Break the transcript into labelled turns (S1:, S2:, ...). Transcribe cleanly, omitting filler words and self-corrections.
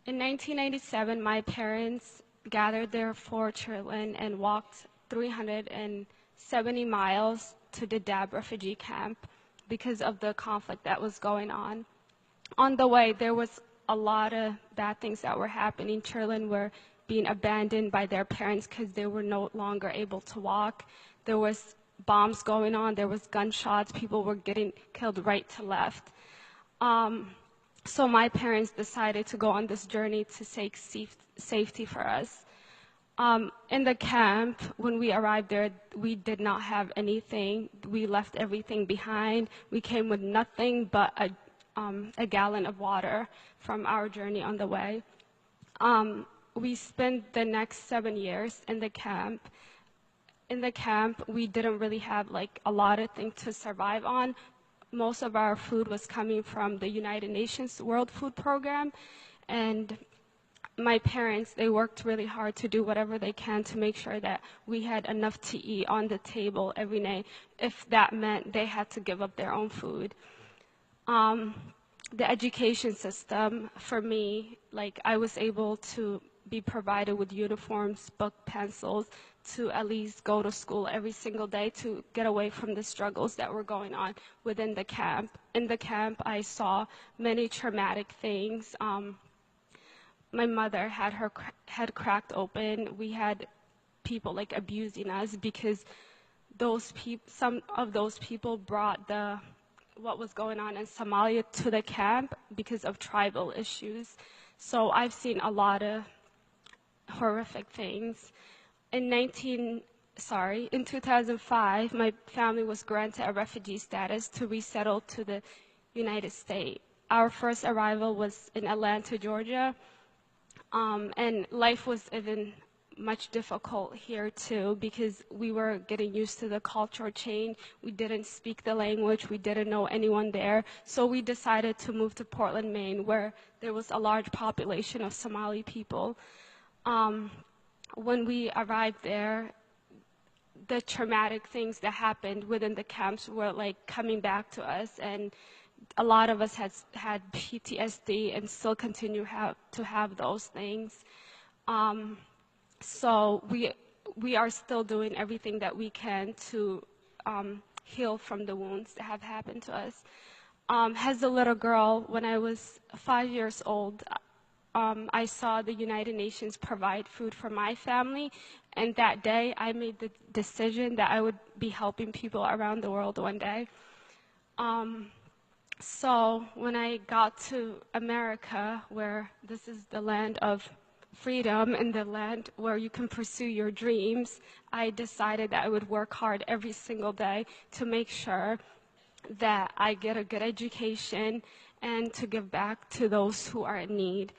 S1: In 1997, my parents gathered their 4 children and walked 370 miles to the Dadaab refugee camp because of the conflict that was going on. On the way, there was a lot of bad things that were happening. Children were being abandoned by their parents because they were no longer able to walk. There was bombs going on. There was gunshots. People were getting killed right to left. So my parents decided to go on this journey to seek safety for us. In the camp, when we arrived there, we did not have anything. We left everything behind. We came with nothing but a gallon of water from our journey on the way. We spent the next 7 years in the camp. In the camp, we didn't really have like a lot of things to survive on. Most of our food was coming from the United Nations World Food Program, and my parents, they worked really hard to do whatever they can to make sure that we had enough to eat on the table every night, if that meant they had to give up their own food. The education system, for me, like I was able to be provided with uniforms, book, pencils, to at least go to school every single day to get away from the struggles that were going on within the camp. In the camp, I saw many traumatic things. My mother had her head cracked open. We had people like abusing us because some of those people brought what was going on in Somalia to the camp because of tribal issues. So I've seen a lot of horrific things. In 2005, my family was granted a refugee status to resettle to the United States. Our first arrival was in Atlanta, Georgia, and life was even much difficult here too because we were getting used to the cultural change. We didn't speak the language. We didn't know anyone there. So we decided to move to Portland, Maine, where there was a large population of Somali people. When we arrived there, the traumatic things that happened within the camps were like coming back to us, and a lot of us had PTSD and still continue to have those things. So we are still doing everything that we can to heal from the wounds that have happened to us. As a little girl, when I was 5 years old, I saw the United Nations provide food for my family, and that day I made the decision that I would be helping people around the world one day. So when I got to America, where this is the land of freedom and the land where you can pursue your dreams, I decided that I would work hard every single day to make sure that I get a good education and to give back to those who are in need.